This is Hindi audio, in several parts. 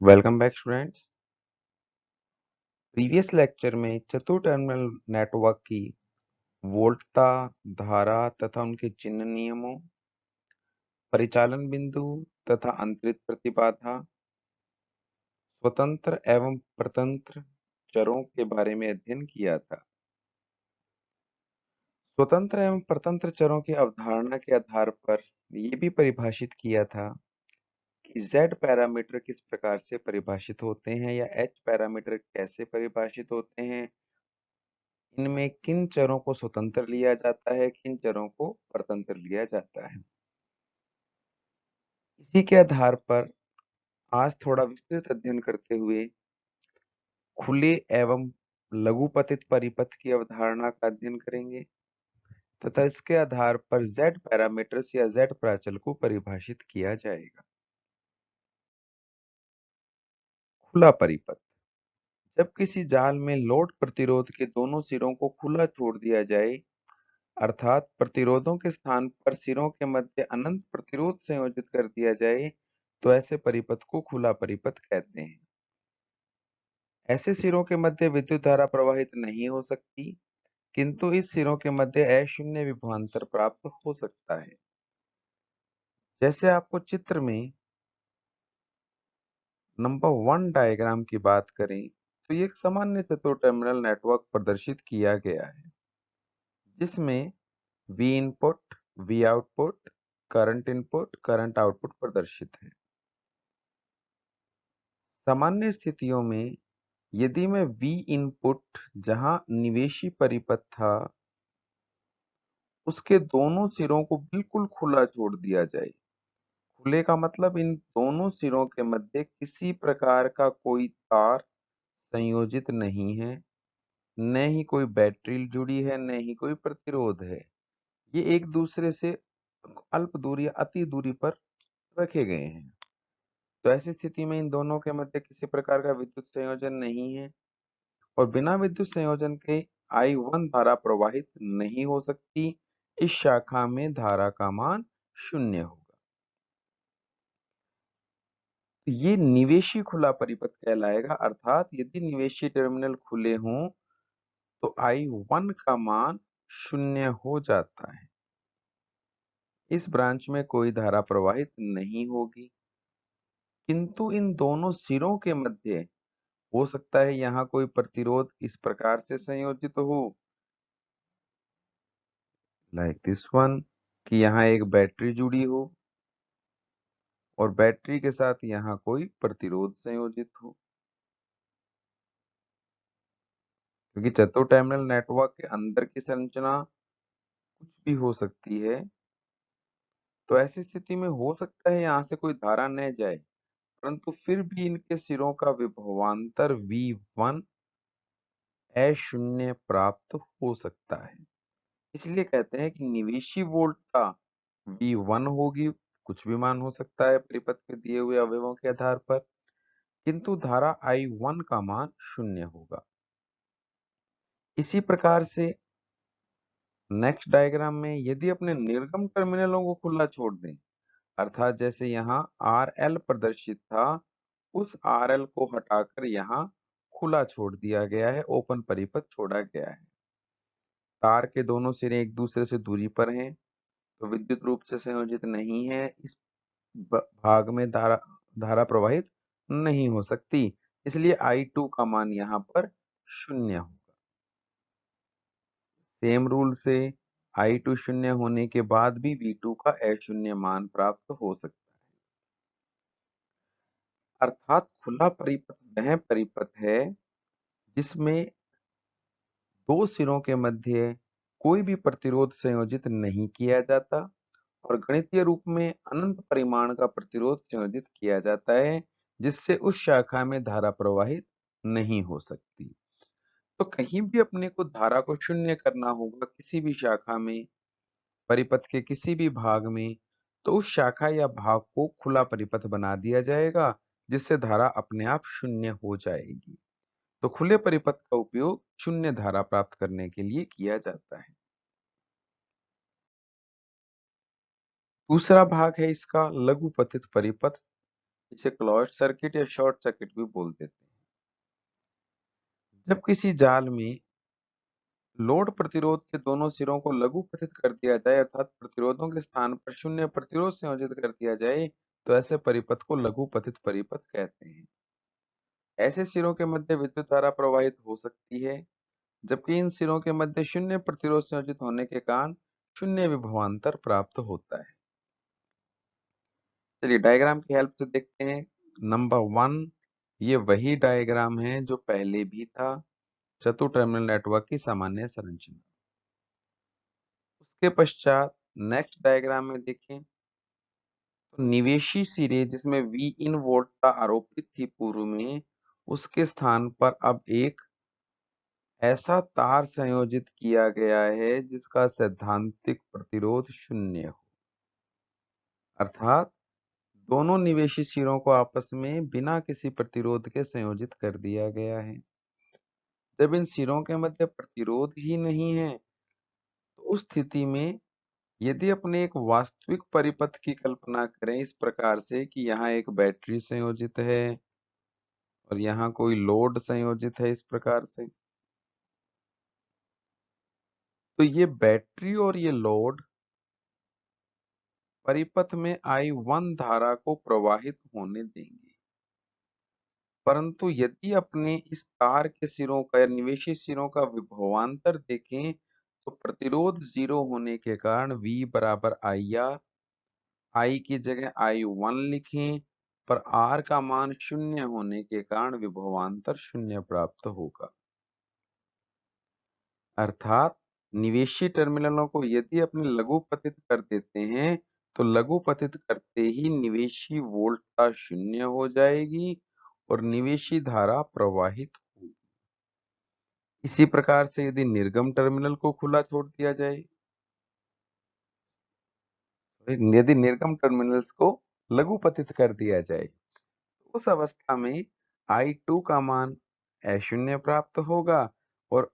Welcome back students. Previous lecture में चतुर टर्मिनल नेटवर्क की वोल्टता, धारा तथा उनके चिन्ह नियमों, परिचालन बिंदु तथा अंतरित प्रतिबाधा, स्वतंत्र एवं परतंत्र चरों के बारे में अध्ययन किया था। स्वतंत्र एवं परतंत्र चरों की अवधारणा के आधार पर ये भी परिभाषित किया था कि Z पैरामीटर किस प्रकार से परिभाषित होते हैं या H पैरामीटर कैसे परिभाषित होते हैं, इनमें किन चरों को स्वतंत्र लिया जाता है, किन चरों को परतंत्र लिया जाता है। इसी के आधार पर आज थोड़ा विस्तृत अध्ययन करते हुए खुले एवं लघुपतित परिपथ की अवधारणा का अध्ययन करेंगे तथा इसके आधार पर Z पैरामीटर्स या Z प्राचल को परिभाषित किया जाएगा। खुला परिपथ: जब किसी जाल में लोड प्रतिरोध के दोनों सिरों को खुला छोड़ दिया जाए, अर्थात प्रतिरोधों के स्थान पर सिरों के मध्य अनंत प्रतिरोध संयोजित कर दिया जाए, तो ऐसे परिपथ को खुला परिपथ कहते हैं। ऐसे सिरों के मध्य विद्युत धारा प्रवाहित नहीं हो सकती, किंतु इस सिरों के मध्य अशून्य विभवांतर प्राप्त हो सकता है। जैसे आपको चित्र में नंबर 1 डायग्राम की बात करें तो ये एक सामान्य चतुर टर्मिनल नेटवर्क प्रदर्शित किया गया है, जिसमें V input, V output, current input, current output प्रदर्शित है। सामान्य स्थितियों में यदि मैं V इनपुट जहां निवेशी परिपथ था, उसके दोनों सिरों को बिल्कुल खुला छोड़ दिया जाए। खुले का मतलब इन दोनों सिरों के मध्य किसी प्रकार का कोई तार संयोजित नहीं है, न ही कोई बैटरी जुड़ी है, न ही कोई प्रतिरोध है। ये एक दूसरे से अल्प दूरी या अति दूरी पर रखे गए हैं। तो ऐसी स्थिति में इन दोनों के मध्य किसी प्रकार का विद्युत संयोजन नहीं है और बिना विद्युत संयोजन के I1 धारा प्रवाहित नहीं हो सकती। इस शाखा में धारा का मान 0 होगा। तो ये निवेशी खुला परिपथ कहलाएगा, अर्थात यदि निवेशी टर्मिनल खुले हों तो I1 का मान 0 हो जाता है। इस ब्रांच में कोई धारा प्रवाहित नहीं होगी, किंतु इन दोनों सिरों के मध्य हो सकता है यहाँ कोई प्रतिरोध इस प्रकार से संयोजित हो, लाइक दिस वन, कि यहाँ एक बैटरी जुड़ी हो और बैटरी के साथ यहाँ कोई प्रतिरोध संयोजित हो। क्योंकि चतुर टर्मिनल नेटवर्क के अंदर की संरचना कुछ भी हो सकती है, तो ऐसी स्थिति में हो सकता है यहाँ से कोई धारा न जाए, परंतु फिर भी इनके सिरों का विभवांतर V1 अशून्य प्राप्त हो सकता है। इसलिए कहते हैं कि निवेशी वोल्टता V1 होगी, कुछ भी मान हो सकता है परिपथ के दिए हुए अवयवों के आधार पर, किंतु धारा I1 का मान 0 होगा। इसी प्रकार से नेक्स्ट डायग्राम में यदि अपने निर्गम टर्मिनलों को खुला छोड़ दें, अर्थात जैसे यहाँ RL प्रदर्शित था, उस RL को हटाकर यहाँ खुला छोड़ दिया गया है, ओपन परिपथ छोड़ा गया है। तार के दोनों सिरे एक दूसरे से दूरी पर हैं, तो विद्युत रूप से संयोजित नहीं है। इस भाग में धारा प्रवाहित नहीं हो सकती, इसलिए I2 का मान यहाँ पर 0 होगा। सेम रूल से I2 0 होने के बाद भी V2 का अशून्य मान प्राप्त हो सकता है। अर्थात खुला परिपथ वह परिपथ है जिसमें दो सिरों के मध्य कोई भी प्रतिरोध संयोजित नहीं किया जाता और गणितीय रूप में अनंत परिमाण का प्रतिरोध संयोजित किया जाता है, जिससे उस शाखा में धारा प्रवाहित नहीं हो सकती। तो कहीं भी अपने को धारा को 0 करना होगा किसी भी शाखा में, परिपथ के किसी भी भाग में, तो उस शाखा या भाग को खुला परिपथ बना दिया जाएगा, जिससे धारा अपने आप 0 हो जाएगी। तो खुले परिपथ का उपयोग शून्य धारा प्राप्त करने के लिए किया जाता है। दूसरा भाग है इसका लघुपतित परिपथ, इसे क्लोज्ड सर्किट या शॉर्ट सर्किट भी बोल देते हैं। जब किसी जाल में लोड प्रतिरोध के दोनों सिरों को लघु पतित कर दिया जाए अर्थात प्रतिरोधों के स्थान पर शून्य प्रतिरोध संयोजित कर दिया जाए तो ऐसे परिपथ को लघु पतित परिपथ कहते हैं। ऐसे सिरों के मध्य विद्युत धारा प्रवाहित हो सकती है जबकि इन सिरों के मध्य शून्य प्रतिरोध संयोजित होने के कारण शून्य विभवांतर प्राप्त होता है। चलिए डायग्राम की हेल्प से देखते हैं। नंबर 1, ये वही डायग्राम है जो पहले भी था, चतुर टर्मिनल नेटवर्क की सामान्य संरचना। उसके पश्चात नेक्स्ट डायग्राम में देखें तो निवेशी सिरे जिसमें V इन वोल्टता आरोपित थी पूर्व में, उसके स्थान पर अब एक ऐसा तार संयोजित किया गया है जिसका सैद्धांतिक प्रतिरोध शून्य हो, अर्थात दोनों निवेशी सिरों को आपस में बिना किसी प्रतिरोध के संयोजित कर दिया गया है। जब इन सिरों के मध्य प्रतिरोध ही नहीं है तो उस स्थिति में यदि अपने एक वास्तविक परिपथ की कल्पना करें इस प्रकार से कि यहाँ एक बैटरी संयोजित है और यहाँ कोई लोड संयोजित है इस प्रकार से, तो ये बैटरी और ये लोड परिपथ में I1 धारा को प्रवाहित होने देंगे। परंतु यदि अपने इस तार के सिरों का या निवेशी सिरों का विभवांतर देखें तो प्रतिरोध 0 होने के कारण V बराबर IR, I की जगह I1 लिखें पर R का मान शून्य होने के कारण विभवांतर शून्य प्राप्त होगा। अर्थात निवेशी टर्मिनलों को यदि अपने लघु पतित कर देते हैं तो लघु पतित करते ही निवेशी वोल्टता शून्य हो जाएगी और निवेशी धारा प्रवाहित होगी। इसी प्रकार से यदि निर्गम टर्मिनल को खुला छोड़ दिया जाए, यदि निर्गम टर्मिनल्स को लघु पतित कर दिया जाए, उस अवस्था में I2 का मान अशून्य प्राप्त होगा और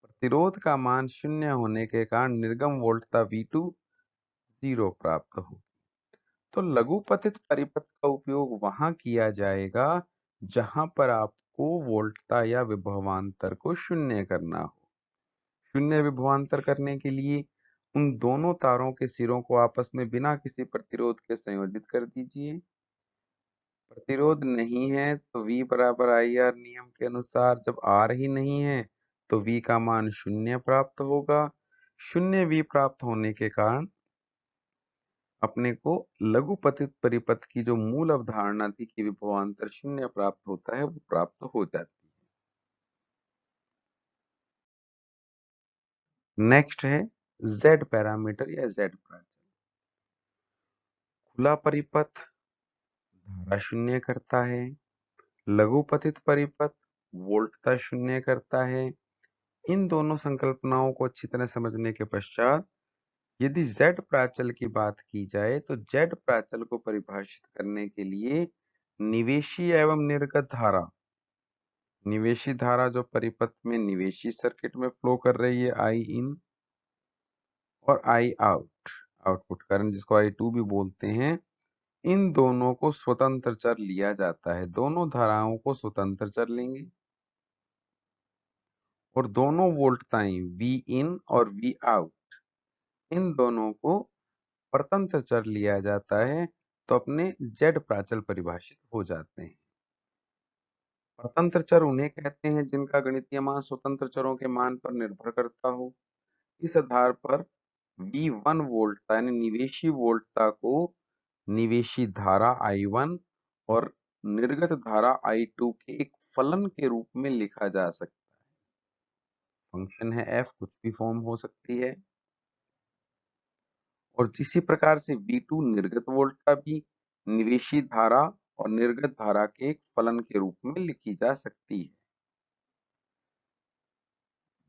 प्रतिरोध का मान शून्य होने के कारण निर्गम वोल्टता V2 0 प्राप्त हो। तो लघु पतित परिपथ का उपयोग वहां किया जाएगा जहां पर आपको वोल्टता या विभवांतर को शून्य करना हो। शून्य विभवांतर करने के लिए उन दोनों तारों के सिरों को आपस में बिना किसी प्रतिरोध के संयोजित कर दीजिए। प्रतिरोध नहीं है तो V बराबर IR नियम के अनुसार जब R ही नहीं है तो V का मान शून्य प्राप्त होगा। शून्य V प्राप्त होने के कारण अपने को लघु पतित परिपथ की जो मूल अवधारणा थी कि विभवांतर शून्य प्राप्त होता है वो प्राप्त हो जाती है। नेक्स्ट है Z पैरामीटर या Z प्राचल। खुला परिपथ धारा शून्य करता है, लघु पतित परिपथ वोल्टता शून्य करता है। इन दोनों संकल्पनाओं को अच्छी तरह समझने के पश्चात यदि Z प्राचल की बात की जाए तो Z प्राचल को परिभाषित करने के लिए निवेशी एवं निर्गत धारा, निवेशी धारा जो परिपथ में निवेशी सर्किट में फ्लो कर रही है I इन और I आउट, आउटपुट करंट जिसको I2 भी बोलते हैं, इन दोनों को स्वतंत्र चर लिया जाता है। दोनों धाराओं को स्वतंत्र चर लेंगे और दोनों वोल्टताएं V इन और V आउट इन दोनों को परतंत्र चर लिया जाता है तो अपने Z प्राचल परिभाषित हो जाते हैं। परतंत्र चर उन्हें कहते हैं जिनका गणितीय मान स्वतंत्र चरों के मान पर निर्भर करता हो। इस आधार पर V1 वोल्टता यानी निवेशी वोल्टता को निवेशी धारा I1 और निर्गत धारा I2 के एक फलन के रूप में लिखा जा सकता है। फंक्शन है f, कुछ भी फॉर्म हो सकती है। और इसी प्रकार से V2 निर्गत वोल्टता भी निवेशी धारा और निर्गत धारा के एक फलन के रूप में लिखी जा सकती है।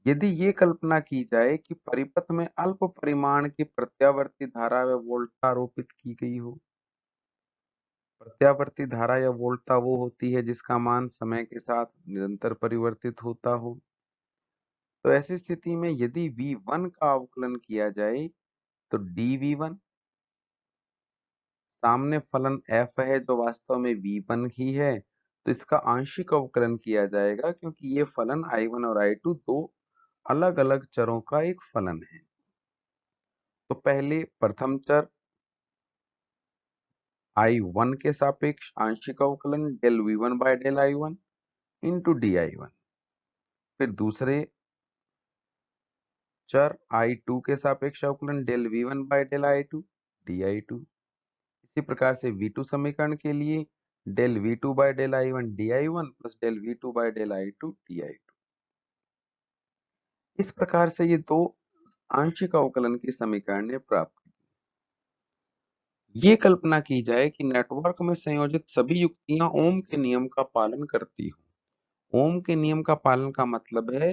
यदि ये कल्पना की जाए कि परिपथ में अल्प परिमाण की प्रत्यावर्ती धारा व वोल्टता आरोपित की गई हो। प्रत्यावर्ती धारा या वोल्टता वो होती है जिसका मान समय के साथ निरंतर परिवर्तित होता हो। तो ऐसी स्थिति में यदि V1 का अवकलन किया जाए तो dV1 सामने फलन f है जो वास्तव में v1 ही है, तो इसका आंशिक अवकलन किया जाएगा क्योंकि ये फलन i1 और i2 दो अलग अलग चरों का एक फलन है। तो पहले प्रथम चर i1 के सापेक्ष आंशिक अवकलन del v1 by del i1 into di1। फिर दूसरे चर i2 के सापेक्ष अवकलन del v1 by del i2 di2। इसी प्रकार से v2 समीकरण के लिए del v2 by del i1 di1 plus del v2 by del i2 di2। इस प्रकार से ये दो आंशिक अवकलन की समीकरण ने प्राप्त की। ये कल्पना की जाए कि नेटवर्क में संयोजित सभी युक्तियां ओम के नियम का पालन करती हो। ओम के नियम का पालन का मतलब है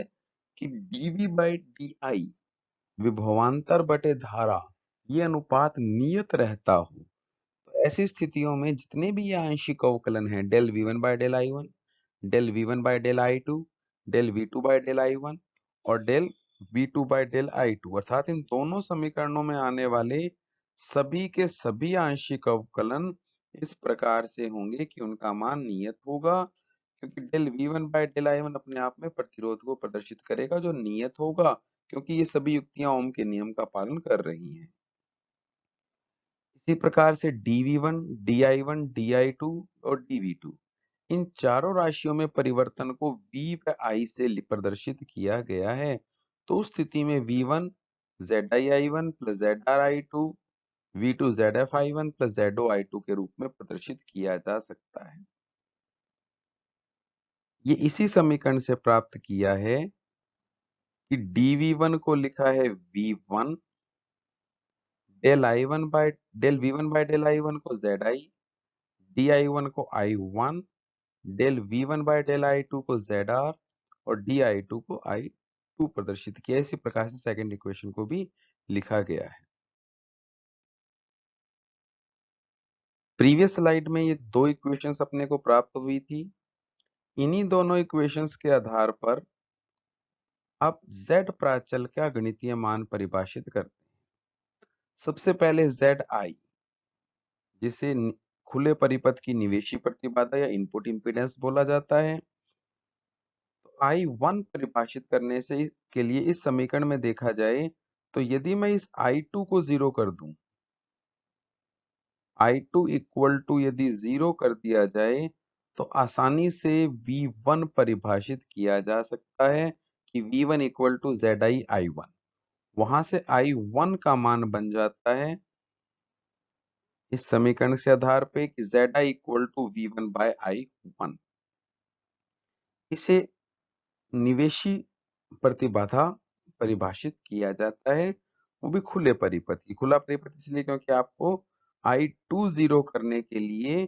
कि dv बाई di विभवांतर बटे धारा ये अनुपात नियत रहता हो। तो ऐसी स्थितियों में जितने भी ये आंशिक अवकलन है del v1 by del i1, del v1 by del i2, del v2 by del i1 और del v2 by del i2 अर्थात इन दोनों समीकरणों में आने वाले सभी के सभी आंशिक अवकलन इस प्रकार से होंगे कि उनका मान नियत होगा, क्योंकि del v1 by del i1 अपने आप में प्रतिरोध को प्रदर्शित करेगा जो नियत होगा, क्योंकि ये सभी युक्तियां ओम के नियम का पालन कर रही हैं। इसी प्रकार से dv1, di1, di2 और dv2 इन चारों राशियों में परिवर्तन को v व i से प्रदर्शित किया गया है। तो उस स्थिति में v1 zi1 plus zri2, v2 zfi1 plus zoi2 के रूप में प्रदर्शित किया जा सकता है। ये इसी समीकरण से प्राप्त किया है कि dv1 को लिखा है v1, del v1 by del i1 को zi, di1 को i1, del v1 by del i2 को zr और di2 को i2 प्रदर्शित किया। इसी प्रकार से सेकंड इक्वेशन को भी लिखा गया है। प्रीवियस स्लाइड में ये दो इक्वेशंस अपने को प्राप्त हुई थी। इन्हीं दोनों इक्वेशंस के आधार पर आप z प्राचल का गणितीय मान परिभाषित करते हैं। सबसे पहले zi, जिसे खुले परिपथ की निवेशी प्रतिबाधा या इनपुट इंपीडेंस बोला जाता है। तो I1 परिभाषित करने से के लिए इस समीकरण में देखा जाए तो यदि मैं इस I2 को 0 कर दूं, I2 इक्वल टू यदि 0 कर दिया जाए तो आसानी से V1 परिभाषित किया जा सकता है कि V1 equal to ZI I1। वहां से I1 का मान बन जाता है इस समीकरण के आधार पे कि ZI equal to V1 bye I1। इसे निवेशी प्रतिबाधा परिभाषित किया जाता है, वो भी खुले परिपथ की। खुला परिपथ इसलिए क्योंकि आपको I2 0 करने के लिए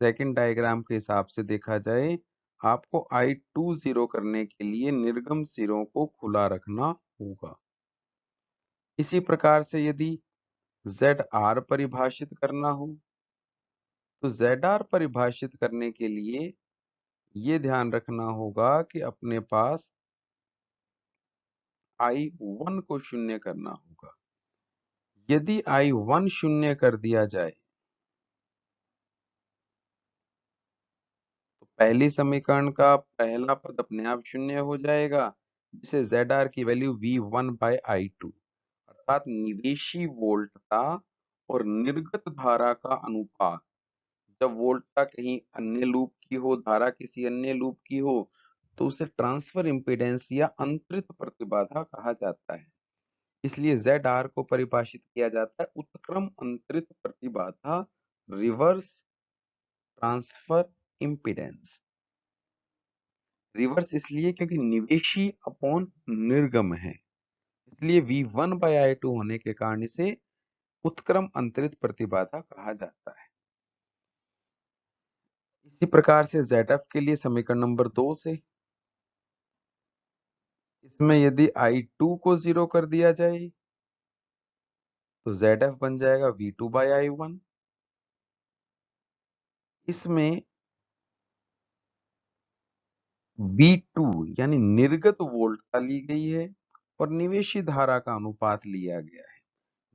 सेकंड डायग्राम के हिसाब से देखा जाए, आपको I2 0 करने के लिए निर्गम सिरों को खुला रखना होगा। इसी प्रकार से यदि ZR परिभाषित करना हो तो ZR परिभाषित करने के लिए ये ध्यान रखना होगा कि अपने पास I1 को शून्य करना होगा। यदि I1 शून्य कर दिया जाए तो पहली समीकरण का पहला पद अपने आप शून्य हो जाएगा, जिसे ZR की वैल्यू V1 बाय I2 अर्थात निवेशी वोल्टता और निर्गत धारा का अनुपात। जब वोल्टता कहीं अन्य लूप की हो, धारा किसी अन्य लूप की हो, तो उसे ट्रांसफर इम्पीडेंस या अंतरित प्रतिबाधा कहा जाता है। इसलिए ZR को परिभाषित किया जाता है उत्क्रम अंतरित प्रतिबाधा, रिवर्स ट्रांसफर इम्पीडेंस। रिवर्स इसलिए क्योंकि निवेशी अपॉन निर्गम है, इसलिए V1 बाय I2 होने के कारण इसे उत्क्रम अंतरित प्रतिबाधा कहा जाता है। इसी प्रकार से ZF के लिए समीकरण नंबर 2 से इसमें यदि I2 को 0 कर दिया जाए तो ZF बन जाएगा V2 बाय I1। इसमें V2 यानी निर्गत वोल्टता ली गई है और निवेशी धारा का अनुपात लिया गया है।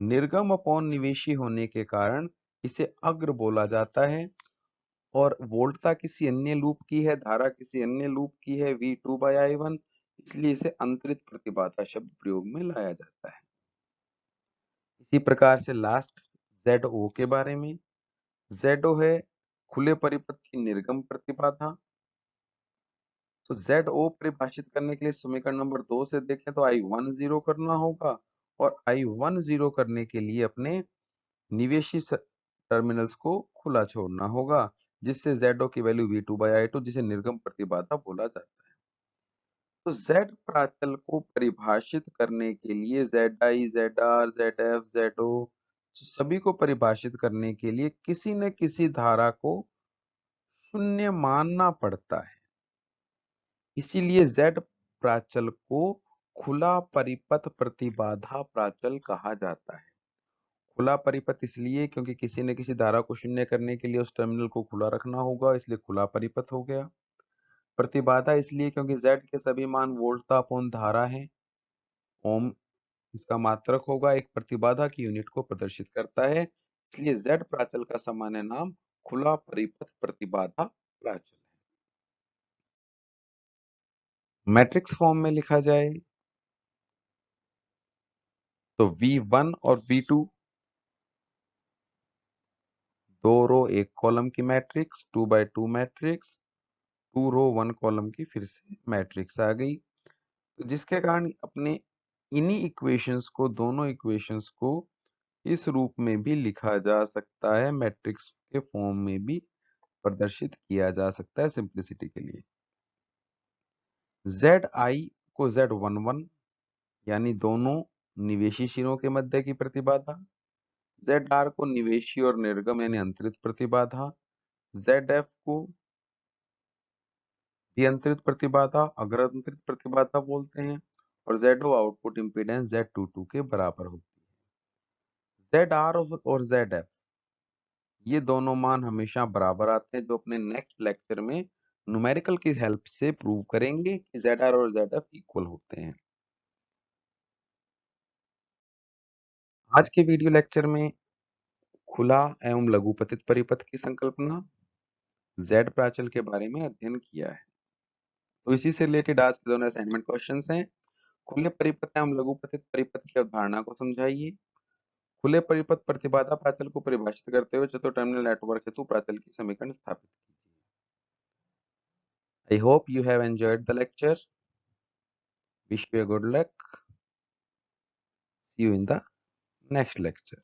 निर्गम अपॉन निवेशी होने के कारण इसे अग्र बोला जाता है और वोल्टता किसी अन्य लूप की है, धारा किसी अन्य लूप की है V2/I1, इसलिए इसे अंतरित प्रतिबाधा शब्द प्रयोग में लाया जाता है। इसी प्रकार से लास्ट ZO के बारे में, ZO है खुले परिपथ की निर्गम प्रतिबाधा। तो ZO परिभाषित करने के लिए समीकरण नंबर 2 से देखें तो I10 करना होगा और I10 करने के लिए अपने निवेशी टर्मिनल्स को खुला छोड़ना होगा, जिससे ZO की वैल्यू V2/I2 जिसे निर्गम प्रतिबाधा बोला जाता है। तो Z प्राचल को परिभाषित करने के लिए ZI, ZR, ZF, ZO सभी को परिभाषित करने के लिए किसी न किसी धारा को शून्य मानना पड़ता है। इसीलिए Z प्राचल को खुला परिपथ प्रतिबाधा प्राचल कहा जाता है। खुला परिपथ इसलिए क्योंकि किसी न किसी धारा को शून्य करने के लिए उस टर्मिनल को खुला रखना होगा, इसलिए खुला परिपथ हो गया। प्रतिबाधा इसलिए क्योंकि Z के सभी मान वोल्टता अपॉन धारा है। ओम इसका मात्रक होगा, एक प्रतिबाधा की यूनिट को प्रदर्शित करता है, इसलिए Z प्राचल का सामान्य नाम खुला परिपथ प्रतिबाधा प्राचल है। मैट्रिक्स फॉर्म में लिखा जाए तो V1 और V2 दो रो एक कॉलम की मैट्रिक्स 2x2 मैट्रिक्स, 2 रो 1 कॉलम की फिर से मैट्रिक्स आ गई, तो जिसके कारण अपने इन्हीं इक्वेशंस को, दोनों इक्वेशंस को इस रूप में भी लिखा जा सकता है, मैट्रिक्स के फॉर्म में भी प्रदर्शित किया जा सकता है सिंप्लिसिटी के लिए। Zi को Z11 यानी दोनों निवेशी शिरों के मध्य की प्रतिबाधा, Zr को निवेशी और निर्गम यानी अंतरित प्रतिबाधा, Zf को विअंतरित प्रतिबाधा, अग्रांतरित प्रतिबाधा बोलते हैं और ZO आउटपुट इंपीडेंस Z22 के बराबर होती है। Zr और Zf ये दोनों मान हमेशा बराबर आते हैं, जो अपने नेक्स्ट लेक्चर में न्यूमेरिकल की हेल्प से प्रूव करेंगे कि Zr और Zf इक्वल होते हैं। आज के वीडियो लेक्चर में खुला एवं लघुपतित परिपथ की संकल्पना, Z प्राचल के बारे में अध्ययन किया है। तो इसी से रिलेटेड आज के दोनों असाइनमेंट क्वेश्चंस हैं। खुले परिपथ एवं लघुपतित परिपथ की अवधारणा को समझाइए। खुले परिपथ प्रतिबाधा प्राचल को परिभाषित करते हुए चतुर टर्मिनल नेटवर्क हेतु प्राचल की समीकरण स्थापित कीजिए। I hope you have enjoyed the lecture. Wish you a good luck. See you in the next lecture.